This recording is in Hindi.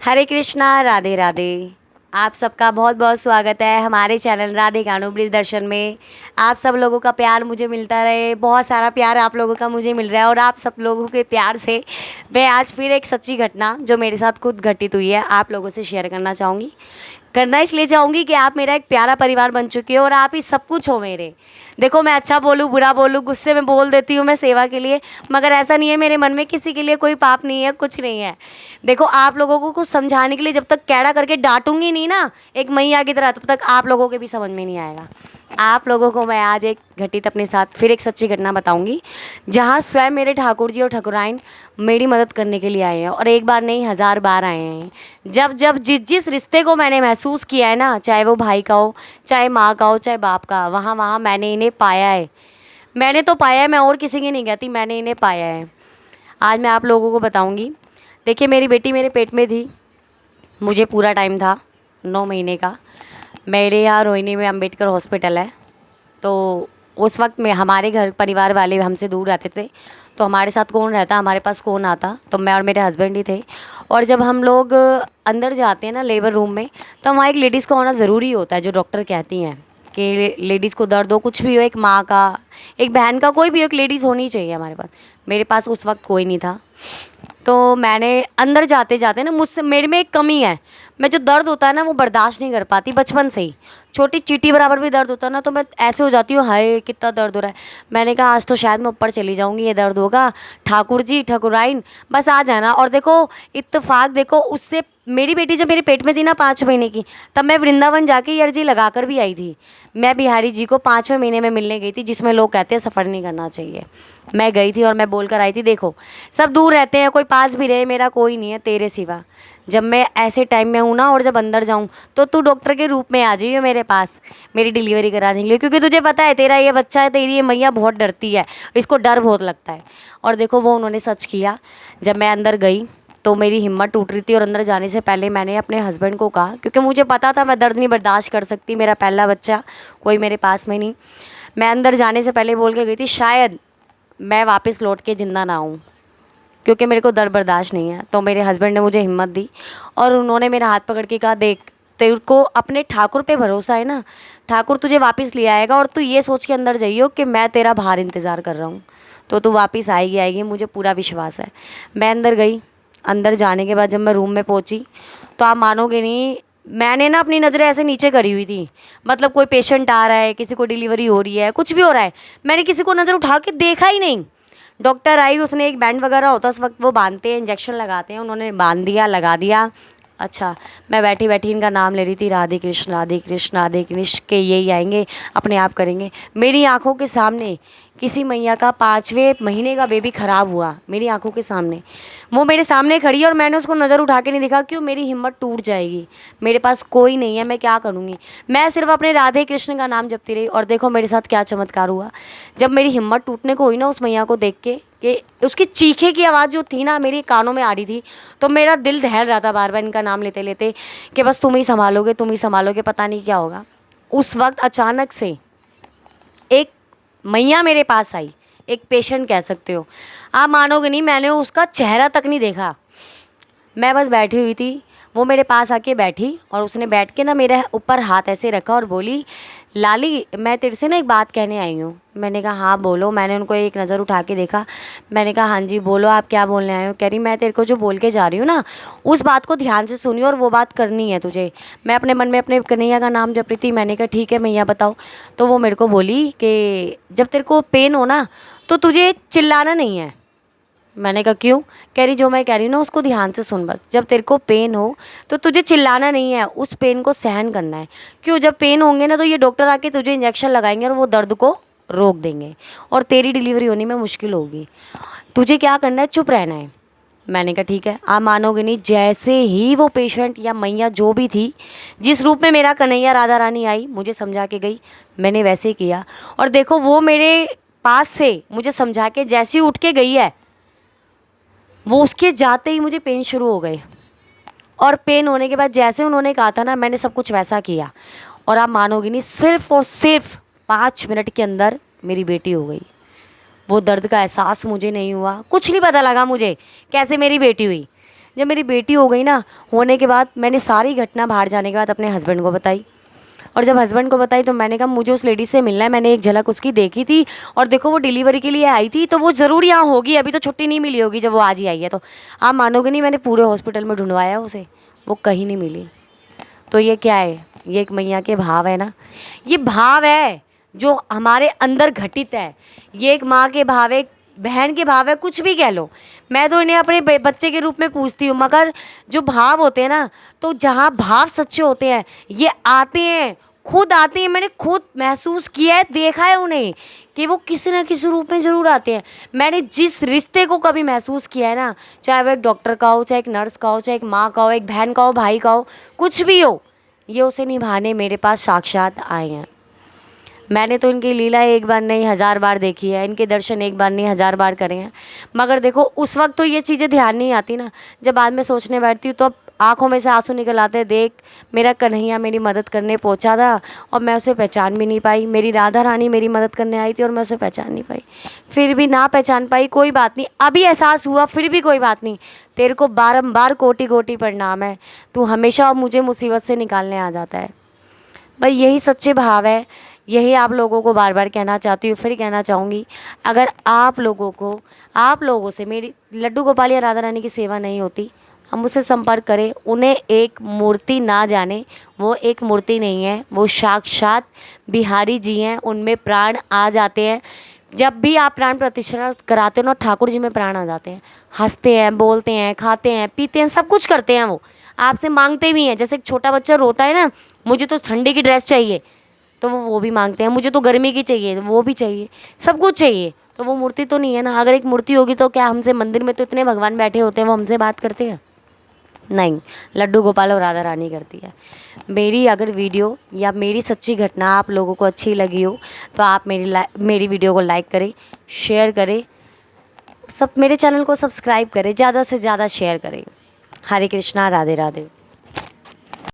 हरे कृष्णा, राधे राधे। आप सबका बहुत बहुत स्वागत है हमारे चैनल राधे कानू ब्रिज दर्शन में। आप सब लोगों का प्यार मुझे मिलता रहे, बहुत सारा प्यार आप लोगों का मुझे मिल रहा है और आप सब लोगों के प्यार से मैं आज फिर एक सच्ची घटना जो मेरे साथ खुद घटित हुई है आप लोगों से शेयर करना चाहूँगी। करना इसलिए चाहूँगी कि आप मेरा एक प्यारा परिवार बन चुके हो और आप ही सब कुछ हो मेरे। देखो, मैं अच्छा बोलूँ बुरा बोलूँ, गुस्से में बोल देती हूँ मैं सेवा के लिए, मगर ऐसा नहीं है, मेरे मन में किसी के लिए कोई पाप नहीं है, कुछ नहीं है। देखो, आप लोगों को कुछ समझाने के लिए जब तक कैड़ा करके डांटूंगी नहीं ना एक मैया की तरह, तब तक आप लोगों के भी समझ में नहीं आएगा। आप लोगों को मैं आज एक घटित अपने साथ फिर एक सच्ची घटना बताऊंगी, जहाँ स्वयं मेरे ठाकुर जी और ठाकुराइन मेरी मदद करने के लिए आए हैं और एक बार नहीं 1000 बार आए हैं। जब जब जिस जिस रिश्ते को मैंने महसूस किया है ना, चाहे वो भाई का हो, चाहे माँ का हो, चाहे बाप का, वहाँ वहाँ मैंने इन्हें पाया है। मैंने तो पाया है, मैं और किसी की नहीं कहती, मैंने इन्हें पाया है। आज मैं आप लोगों को बताऊंगी। देखिए, मेरी बेटी मेरे पेट में थी, मुझे पूरा टाइम था 9 महीने का। मेरे यहाँ रोहिणी में अंबेडकर हॉस्पिटल है, तो उस वक्त में हमारे घर परिवार वाले हमसे दूर रहते थे, तो हमारे साथ कौन रहता, हमारे पास कौन आता, तो मैं और मेरे हस्बैंड ही थे। और जब हम लोग अंदर जाते हैं ना लेबर रूम में, तो वहाँ एक लेडीज़ का होना ज़रूरी होता है, जो डॉक्टर कहती हैं कि लेडीज़ को दर्द हो, कुछ भी हो, एक माँ का, एक बहन का, कोई भी एक लेडीज़ होनी चाहिए हमारे पास। मेरे पास उस वक्त कोई नहीं था। तो मैंने अंदर जाते जाते ना, मुझसे मेरे में एक कमी है, मैं जो दर्द होता है ना वो बर्दाश्त नहीं कर पाती बचपन से ही। छोटी चींटी बराबर भी दर्द होता है ना, तो मैं ऐसे हो जाती हूँ, हाय कितना दर्द हो रहा है। मैंने कहा आज तो शायद मैं ऊपर चली जाऊँगी, ये दर्द होगा, ठाकुर जी ठाकुराइन बस आ जाना। और देखो, इत्तेफाक देखो, उससे मेरी बेटी जब मेरे पेट में थी ना 5 महीने की, तब मैं वृंदावन जाके ये अर्जी लगा कर भी आई थी। मैं बिहारी जी को 5वें महीने में मिलने गई थी, जिसमें लोग कहते हैं सफ़र नहीं करना चाहिए। मैं गई थी और मैं बोल कर आई थी, देखो सब दूर रहते हैं, कोई पास भी रहे, मेरा कोई नहीं है तेरे सिवा। जब मैं ऐसे टाइम में हूँ ना, और जब अंदर जाऊँ तो तू डॉक्टर के रूप में आ जाइए मेरे पास मेरी डिलीवरी कराने के लिए, क्योंकि तुझे पता है तेरा ये बच्चा है, तेरी ये मैया बहुत डरती है, इसको डर बहुत लगता है। और देखो, वो उन्होंने सच किया। जब मैं अंदर गई तो मेरी हिम्मत टूट रही थी, और अंदर जाने से पहले मैंने अपने हस्बैंड को कहा, क्योंकि मुझे पता था मैं दर्द नहीं बर्दाश्त कर सकती, मेरा पहला बच्चा, कोई मेरे पास में नहीं। मैं अंदर जाने से पहले बोल के गई थी, शायद मैं वापस लौट के ज़िंदा ना आऊँ, क्योंकि मेरे को दर्द बर्दाश्त नहीं है। तो मेरे हस्बैंड ने मुझे हिम्मत दी और उन्होंने मेरा हाथ पकड़ के कहा, देख तेरे को अपने ठाकुर पे भरोसा है ना, ठाकुर तुझे वापस ले आएगा, और तू ये सोच के अंदर जाइयो कि मैं तेरा बाहर इंतज़ार कर रहा हूँ, तो तू वापस आएगी आएगी, मुझे पूरा विश्वास है। मैं अंदर गई। अंदर जाने के बाद जब मैं रूम में पहुंची, तो आप मानोगे नहीं, मैंने ना अपनी नज़रें ऐसे नीचे करी हुई थी। मतलब कोई पेशेंट आ रहा है, किसी को डिलीवरी हो रही है, कुछ भी हो रहा है, मैंने किसी को नज़र उठा के देखा ही नहीं। डॉक्टर आई, उसने एक बैंड वगैरह होता है उस वक्त, वो बांधते हैं, इंजेक्शन लगाते हैं, उन्होंने बांध दिया, लगा दिया। अच्छा, मैं बैठी बैठी इनका नाम ले रही थी, राधे कृष्ण राधे कृष्ण राधे कृष्ण, के यही आएंगे, अपने आप करेंगे। मेरी आंखों के सामने किसी मैया का 5वें महीने का बेबी ख़राब हुआ, मेरी आंखों के सामने। वो मेरे सामने खड़ी है और मैंने उसको नज़र उठा के नहीं देखा, क्यों, मेरी हिम्मत टूट जाएगी, मेरे पास कोई नहीं है, मैं क्या करूँगी। मैं सिर्फ अपने राधे कृष्ण का नाम जपती रही, और देखो मेरे साथ क्या चमत्कार हुआ। जब मेरी हिम्मत टूटने को हुई ना उस मैया को देख के, कि उसकी चीखे की आवाज़ जो थी ना मेरे कानों में आ रही थी, तो मेरा दिल दहल रहा था बार बार इनका नाम लेते लेते, कि बस तुम ही संभालोगे, तुम ही संभालोगे, पता नहीं क्या होगा। उस वक्त अचानक से एक मैया मेरे पास आई, एक पेशेंट कह सकते हो। आप मानोगे नहीं, मैंने उसका चेहरा तक नहीं देखा, मैं बस बैठी हुई थी। वो मेरे पास आके बैठी और उसने बैठ के ना मेरे ऊपर हाथ ऐसे रखा और बोली, लाली मैं तेरे से ना एक बात कहने आई हूँ। मैंने कहा हाँ बोलो। मैंने उनको एक नज़र उठा के देखा, मैंने कहा हाँ जी बोलो, आप क्या बोलने आए हो। कह रही, मैं तेरे को जो बोल के जा रही हूँ ना, उस बात को ध्यान से सुनियो और वो बात करनी है तुझे। मैं अपने मन में अपने कन्हैया का नाम जप रही थी। मैंने कहा ठीक है मैया बताओ। तो वो मेरे को बोली कि जब तेरे को पेन हो ना, तो तुझे चिल्लाना नहीं है। मैंने कहा क्यों। कह रही, जो मैं कह रही हूँ ना उसको ध्यान से सुन, बस जब तेरे को पेन हो तो तुझे चिल्लाना नहीं है, उस पेन को सहन करना है। क्यों, जब पेन होंगे ना तो ये डॉक्टर आके तुझे इंजेक्शन लगाएंगे और वो दर्द को रोक देंगे और तेरी डिलीवरी होने में मुश्किल होगी। तुझे क्या करना है, चुप रहना है। मैंने कहा ठीक है। आप मानोगे नहीं, जैसे ही वो पेशेंट या मैया जो भी थी, जिस रूप में मेरा कन्हैया राधा रानी आई मुझे समझा के गई, मैंने वैसे ही किया। और देखो, वो मेरे पास से मुझे समझा के जैसी उठ के गई है, वो उसके जाते ही मुझे पेन शुरू हो गए। और पेन होने के बाद जैसे उन्होंने कहा था ना, मैंने सब कुछ वैसा किया। और आप मानोगी नहीं, सिर्फ और सिर्फ 5 मिनट के अंदर मेरी बेटी हो गई। वो दर्द का एहसास मुझे नहीं हुआ, कुछ नहीं पता लगा मुझे कैसे मेरी बेटी हुई। जब मेरी बेटी हो गई ना, होने के बाद मैंने सारी घटना बाहर जाने के बाद अपने हस्बैंड को बताई। और जब हस्बैंड को बताई तो मैंने कहा मुझे उस लेडी से मिलना है, मैंने एक झलक उसकी देखी थी और देखो वो डिलीवरी के लिए आई थी, तो वो ज़रूर यहाँ होगी, अभी तो छुट्टी नहीं मिली होगी जब वो आज ही आई है। तो आप मानोगे नहीं, मैंने पूरे हॉस्पिटल में ढूंढवाया उसे, वो कहीं नहीं मिली। तो ये क्या है? ये एक मैया के भाव है ना, ये भाव है जो हमारे अंदर घटित है। ये एक माँ के भाव है, एक बहन के भाव है, कुछ भी कह लो। मैं तो इन्हें अपने बच्चे के रूप में पूछती हूँ। मगर जो भाव होते हैं ना, तो जहाँ भाव सच्चे होते हैं ये आते हैं, खुद आते हैं। मैंने खुद महसूस किया है, देखा है उन्हें कि वो किसी न किसी रूप में ज़रूर आते हैं। मैंने जिस रिश्ते को कभी महसूस किया है ना, चाहे वो एक डॉक्टर का हो, चाहे एक नर्स का हो, चाहे एक माँ का हो, एक बहन का हो, भाई का हो, कुछ भी हो, ये उसे निभाने मेरे पास साक्षात आए हैं। मैंने तो इनकी लीला एक बार नहीं 1000 बार देखी है, इनके दर्शन एक बार नहीं 1000 बार करे हैं। मगर देखो उस वक्त तो ये चीज़ें ध्यान नहीं आती ना, जब बाद में सोचने बैठती हूँ तो अब आँखों में से आंसू निकल आते हैं। देख, मेरा कन्हैया मेरी मदद करने पहुँचा था और मैं उसे पहचान भी नहीं पाई। मेरी राधा रानी मेरी मदद करने आई थी और मैं उसे पहचान नहीं पाई। फिर भी ना पहचान पाई, कोई बात नहीं, अभी एहसास हुआ, फिर भी कोई बात नहीं। तेरे को बारंबार कोटि कोटि प्रणाम है, तू हमेशा मुझे मुसीबत से निकालने आ जाता है। भाई यही सच्चे भाव है, यही आप लोगों को बार बार कहना चाहती हूँ, फिर कहना चाहूँगी। अगर आप लोगों से मेरी लड्डू गोपाल या राधा रानी की सेवा नहीं होती, हम मुझसे संपर्क करें। उन्हें एक मूर्ति ना जाने, वो एक मूर्ति नहीं है, वो साक्षात बिहारी जी हैं, उनमें प्राण आ जाते हैं। जब भी आप प्राण प्रतिष्ठा कराते हो ना, ठाकुर जी में प्राण आ जाते हैं। हंसते हैं, बोलते हैं, खाते हैं, पीते हैं, सब कुछ करते हैं। वो आपसे मांगते भी हैं। जैसे एक छोटा बच्चा रोता है ना, मुझे तो ठंडी की ड्रेस चाहिए, तो वो भी मांगते हैं। मुझे तो गर्मी की चाहिए, तो वो भी चाहिए, सब कुछ चाहिए। तो वो मूर्ति तो नहीं है ना। अगर एक मूर्ति होगी तो क्या हमसे, मंदिर में तो इतने भगवान बैठे होते हैं, वो हमसे बात करते हैं? नहीं, लड्डू गोपाल और राधा रानी करती है। मेरी अगर वीडियो या मेरी सच्ची घटना आप लोगों को अच्छी लगी हो तो आप मेरी वीडियो को लाइक करें, शेयर करें, सब मेरे चैनल को सब्सक्राइब करें, ज़्यादा से ज़्यादा शेयर करें। हरे कृष्णा, राधे राधे।